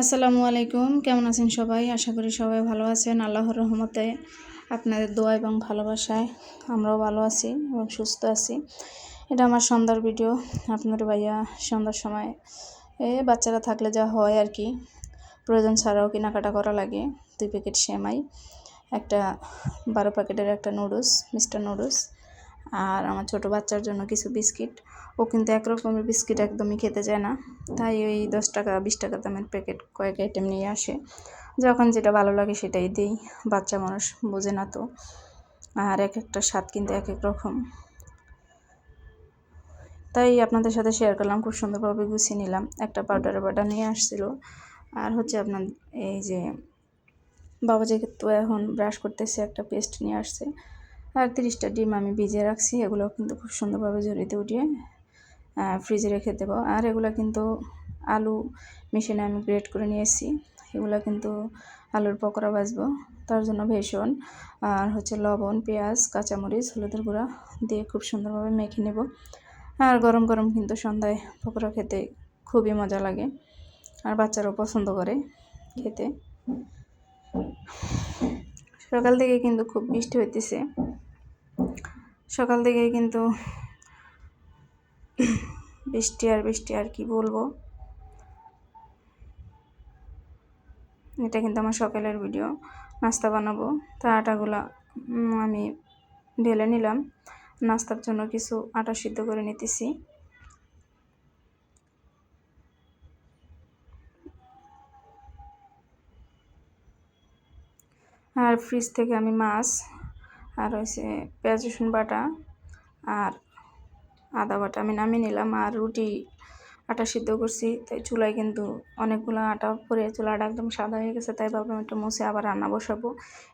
আসসালামু আলাইকুম, কেমন আছেন সবাই? আশা করি সবাই ভালো আছেন। আল্লাহর রহমতে আপনাদের দোয়া এবং ভালোবাসায় আমরাও ভালো আছি এবং সুস্থ আছি। এটা আমার সন্ধ্যার ভিডিও। আপনার ভাইয়া সন্ধ্যার সময় বাচ্চারা থাকলে যা হয় আর কি, প্রয়োজন ছাড়াও কেনাকাটা করা লাগে। 2 প্যাকেট সেমাই, একটা 12 প্যাকেটের একটা নুডলস, মিস্টার নুডলস, আর আমার ছোটো বাচ্চার জন্য কিছু বিস্কিট। ও কিন্তু একরকমের বিস্কিট একদমই খেতে চায় না, তাই ওই 10 টাকা 20 টাকা দামের প্যাকেট কয়েক আইটেম নিয়ে আসে। যখন যেটা ভালো লাগে সেটাই দিই, বাচ্চা মানুষ বোঝে না তো। আর এক একটা স্বাদ কিন্তু এক এক রকম, তাই আপনাদের সাথে শেয়ার করলাম। খুব সুন্দরভাবে গুছিয়ে নিলাম। একটা পাউডারের বাটা নিয়ে আসছিলো, আর হচ্ছে আপনার এই যে বাবা যেহেতু এখন ব্রাশ করতেছে, একটা পেস্ট নিয়ে আসছে, আর 30টা ডিম আমি ভিজিয়ে রাখছি। এগুলো কিন্তু খুব সুন্দরভাবে ঝরিতে উঠিয়ে ফ্রিজে রেখে দেবো। আর এগুলো কিন্তু আলু মেশিনে আমি গ্রেট করে নিয়েছি। এগুলো কিন্তু আলুর পকোড়া ভাজবো, তার জন্য ভেষণ আর হচ্ছে লবণ, পেঁয়াজ, কাঁচামরিচ, হলুদের গুঁড়া দিয়ে খুব সুন্দরভাবে মেখে নেব। আর গরম গরম কিন্তু সন্ধ্যায় পকোড়া খেতে খুবই মজা লাগে, আর বাচ্চারাও পছন্দ করে খেতে। সকাল থেকে কিন্তু খুব বৃষ্টি হইতেছে, সকাল থেকে কিন্তু বৃষ্টি আর কি বলবো। এটা কিন্তু আমার সকালের ভিডিও। নাস্তা বানাবো, তা আটাগুলা আমি ঢেলে নিলাম। নাস্তার জন্য কিছু আটা সিদ্ধ করে নিতেছি। আর ফ্রিজ থেকে আমি মাছ আর হচ্ছে পেঁয়াজ রসুন বাটা আর আদা বাটা আমি নামিয়ে নিলাম। আর রুটি আটা সিদ্ধ করছি, তাই চুলায় কিন্তু অনেকগুলো আটা পরে চুলাটা একদম সাদা হয়ে গেছে, তাই ভাবলাম একটু মুছে আবার রান্না বসাবো।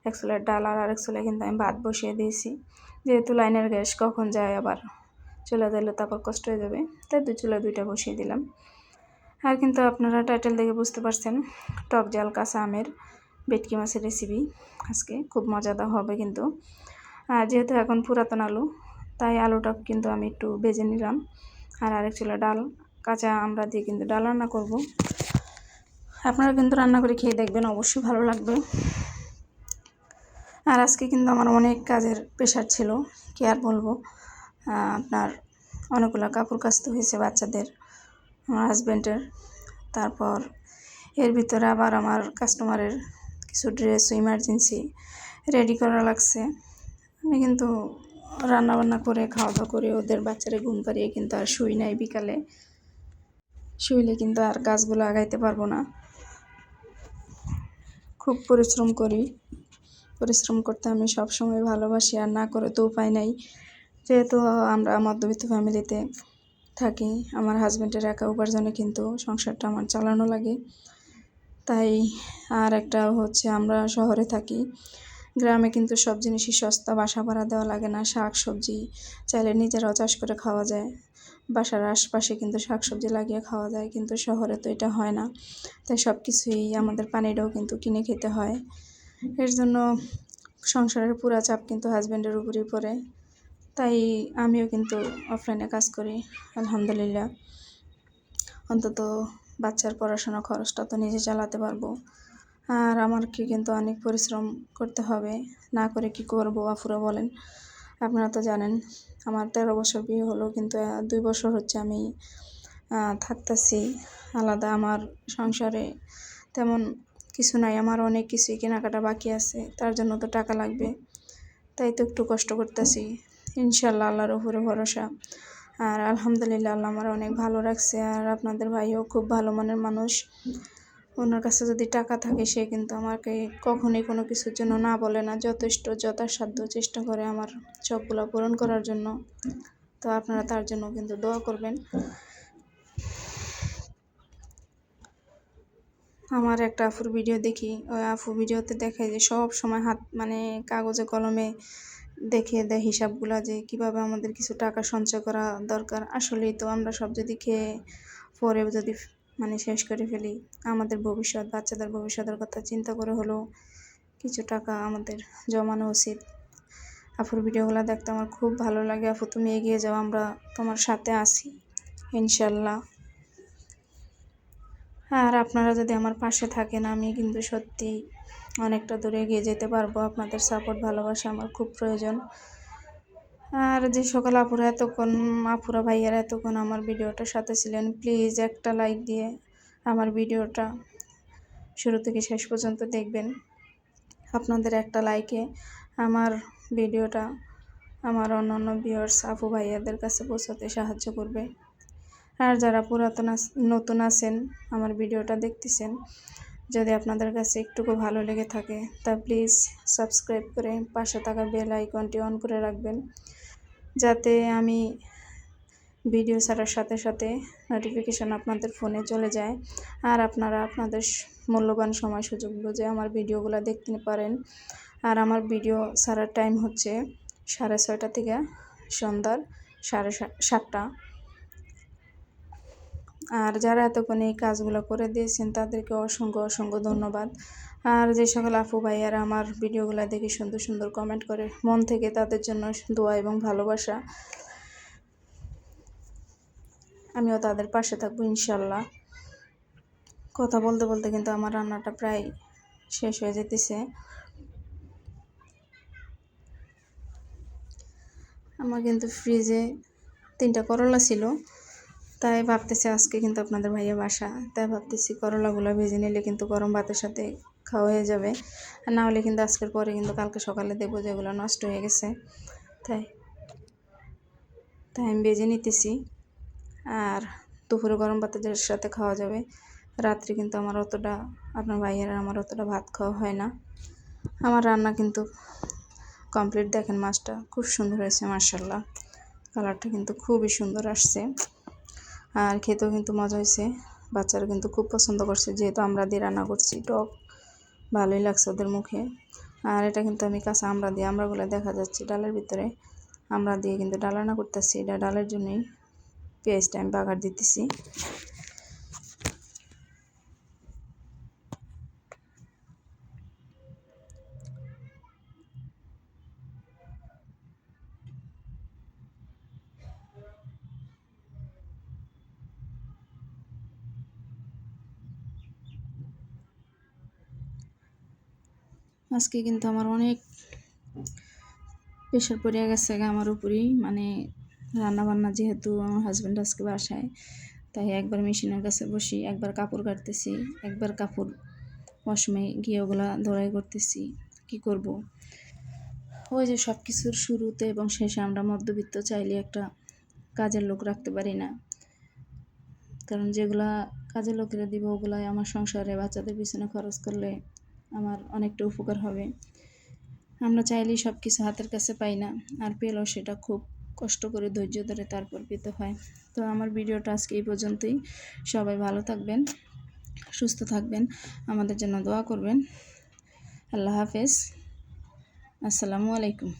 এক চুলায় ডাল আর আরেক চুলায় কিন্তু আমি ভাত বসিয়ে দিয়েছি, যেহেতু লাইনের গ্যাস কখন যায় আবার চলে দিলে তারপর কষ্ট হয়ে যাবে, তাই 2 চুলায় 2টা বসিয়ে দিলাম। আর কিন্তু আপনারা টাইটেল দেখে বুঝতে পারছেন, টক জাল কাঁচা আমের ভেটকি মাছের রেসিপি আজকে খুব মজাদার হবে কিন্তু। আর যেহেতু এখন পুরাতন আলু, তাই আলুটা কিন্তু আমি একটু ভেজে নিলাম। আর আরেক চুলা ডাল, কাঁচা আমরা দিয়ে কিন্তু ডাল রান্না করব। আপনারা কিন্তু রান্না করে খেয়ে দেখবেন, অবশ্যই ভালো লাগবে। আর আজকে কিন্তু আমার অনেক কাজের প্রেশার ছিল, কি আর বলবো। আপনার অনেকগুলো কাপড় কাচতে হয়েছে বাচ্চাদের, আমার হাজব্যান্ডের, তারপর এর ভিতরে আবার আমার কাস্টমারের কিছু ড্রেসও ইমার্জেন্সি রেডি করা লাগছে। আমি কিন্তু রান্নাবান্না করে খাওয়া দাওয়া করে ওদের বাচ্চারা ঘুম পাড়িয়ে কিন্তু আর শুই নাই। বিকালে শুইলে কিন্তু আর কাজগুলো আগাইতে পারবো না। খুব পরিশ্রম করি, পরিশ্রম করতে আমি সবসময় ভালোবাসি, আর না করে তো উপায় নাই। যেহেতু আমরা মধ্যবিত্ত ফ্যামিলিতে থাকি, আমার হাজব্যান্ডের একা উপার্জনে কিন্তু সংসারটা আমার চালানো লাগে। তাই আর একটা হচ্ছে আমরা শহরে থাকি, গ্রামে কিন্তু সব জিনিসই সস্তা, বাসা ভাড়া দেওয়া লাগে না। শাক সবজি চাইলে নিজেরাও চাষ করে খাওয়া যায়, বাসার আশপাশে কিন্তু শাক সবজি লাগিয়ে খাওয়া যায়, কিন্তু শহরে তো এটা হয় না। তাই সব কিছুই আমাদের পানিটাও কিন্তু কিনে খেতে হয়। এর জন্য সংসারের পুরা চাপ কিন্তু হাজব্যান্ডের উপরই পড়ে। তাই আমিও কিন্তু অফলাইনে কাজ করি, আলহামদুলিল্লাহ। অন্তত বাচ্চার পড়াশোনা খরচটা তো নিজে চালাতে পারবো। আর আমাকে কিন্তু অনেক পরিশ্রম করতে হবে, না করে কি করব আফুরা বলেন। আপনারা তো জানেন আমার 13 বছর বিয়ে হলো, কিন্তু 2 বছর হচ্ছে আমি থাকতেছি আলাদা। আমার সংসারে তেমন কিছু নাই, আমার অনেক কিছুই কেনাকাটা বাকি আছে, তার জন্য তো টাকা লাগবে। তাই তো একটু কষ্ট করতেছি, ইনশাল্লাহ আল্লাহর উপরে ভরসা। আর আলহামদুলিল্লাহ আল্লাহ আমার অনেক ভালো রাখছে। আর আপনাদের ভাইও খুব ভালো মনের মানুষ, ওনার কাছে যদি টাকা থাকে সে কিন্তু আমাকে কখনোই কোনো কিছুর জন্য না বলে না, যথেষ্ট যথাসাধ্য চেষ্টা করে আমার সবগুলো পূরণ করার জন্য। তো আপনারা তার জন্য কিন্তু দোয়া করবেন। আমার একটা আফুর ভিডিও দেখি, ওই আফু ভিডিওতে দেখায় যে সব সময় হাত মানে কাগজে কলমে দেখে দেয় হিসাবগুলো, যে কিভাবে আমাদের কিছু টাকা সঞ্চয় করা দরকার। আসলেই তো আমরা সব যদি খেয়ে পরে যদি মানে শেষ করে ফেলি, আমাদের ভবিষ্যৎ, বাচ্চাদের ভবিষ্যতের কথা চিন্তা করে হলেও কিছু টাকা আমাদের জমানো উচিত। আফুর ভিডিওগুলো দেখতে আমার খুব ভালো লাগে। আফু তুমি এগিয়ে যাও, আমরা তোমার সাথে আছি ইনশাল্লাহ। আর আপনারা যদি আমার পাশে থাকেন আমি কিন্তু সত্যি অনেকটা দূরে এগিয়ে যেতে পারবো। আপনাদের সাপোর্ট ভালোবাসা আমার খুব প্রয়োজন। আর যে সকল আপুরা ভাইয়ারা এতক্ষণ আমার ভিডিওটার সাথে ছিলেন, প্লিজ একটা লাইক দিয়ে আমার ভিডিওটা শুরু থেকে শেষ পর্যন্ত দেখবেন। আপনাদের একটা লাইকে আমার ভিডিওটা আমার অন্যান্য ভিউয়ার্স আপু ভাইয়াদের কাছে পৌঁছাতে সাহায্য করবে। আর যারা নতুন আছেন আমার ভিডিওটা দেখতেছেন, যদি আপনাদের কাছে একটুকু ভালো লেগে থাকে তা প্লিজ সাবস্ক্রাইব করে পাশে থাকা বেল আইকনটি অন করে রাখবেন, যাতে আমি ভিডিও ছাড়ার সাথে সাথে নোটিফিকেশন আপনাদের ফোনে চলে যায় আর আপনারা আপনাদের মূল্যবান সময় সুযোগ বুঝে আমার ভিডিওগুলো দেখতে পারেন। আর আমার ভিডিও ছাড়ার টাইম হচ্ছে 6:30 থেকে সন্ধ্যার 7:30। আর যারা এতক্ষণ এই কাজগুলো করে দিয়েছেন তাদেরকে অসংখ্য ধন্যবাদ। আর যে সকল আপু ভাইয়ারা আমার ভিডিওগুলো দেখে সুন্দর সুন্দর কমেন্ট করে, মন থেকে তাদের জন্য দোয়া এবং ভালোবাসা। আমিও তাদের পাশে থাকবো ইনশাল্লাহ। কথা বলতে বলতে কিন্তু আমার রান্নাটা প্রায় শেষ হয়ে যেতেছে। আমার কিন্তু ফ্রিজে 3টা করলা ছিল, তাই ভাবতেছি আজকে কিন্তু আপনাদের ভাইয়া বাসা, তাই ভাবতেছি করলাগুলো ভেজে নিলে কিন্তু গরম ভাতের সাথে খাওয়া হয়ে যাবে। আর না হলে কিন্তু আজকের পরে কিন্তু কালকে সকালে দেখবো যেগুলো নষ্ট হয়ে গেছে, তাই আমি ভেজে নিতেছি। আর দুপুরে গরম ভাতের সাথে খাওয়া যাবে। রাত্রে কিন্তু আপনার ভাইয়েরা আমার অতটা ভাত খাওয়া হয় না। আমার রান্না কিন্তু কমপ্লিট। দেখেন মাছটা খুব সুন্দর হয়েছে মাশাআল্লাহ, কালারটা কিন্তু খুবই সুন্দর আসছে আর খেতেও কিন্তু মজা হয়েছে। বাচ্চারা কিন্তু খুব পছন্দ করছে, যেহেতু আমরা দিয়ে রান্না করছি, টক ভালোই লাগছে ওদের মুখে। আর এটা কিন্তু আমি কাঁচা আমড়াগুলো দেখা যাচ্ছে ডালের ভিতরে, আমরা দিয়ে কিন্তু ডাল রান্না করতেছি। এটা ডালের জন্যই পেঁয়াজটা আমি বাগার দিতেছি। আজকে কিন্তু আমার অনেক প্রেশার পড়ে গেছে আমার উপরেই, মানে রান্নাবান্না, যেহেতু আমার হাজব্যান্ড আজকে বাসায়, তাই একবার মেশিনের কাছে বসি, একবার কাপড় কাটতেছি, একবার কাপড় ওয়াশরুমে গিয়ে ওগুলা ধোয়াই করতেছি। কি করব, ওই যে সব কিছুর শুরুতে এবং শেষে আমরা মধ্যবিত্ত, চাইলে একটা কাজের লোক রাখতে পারি না, কারণ যেগুলা কাজের লোকেরা দিব ওগুলাই আমার সংসারে বাচ্চাদের পিছনে খরচ করলে আমার অনেকটা উপকার হবে। আমরা চাইলেই সব কিছু হাতের কাছে পাই না, আর পেলেও সেটা খুব কষ্ট করে ধৈর্য ধরে তারপর পেতে হয়। তো আমার ভিডিওটা আজকে এই পর্যন্তই। সবাই ভালো থাকবেন, সুস্থ থাকবেন, আমাদের জন্য দোয়া করবেন। আল্লাহ হাফেজ, আসসালামু আলাইকুম।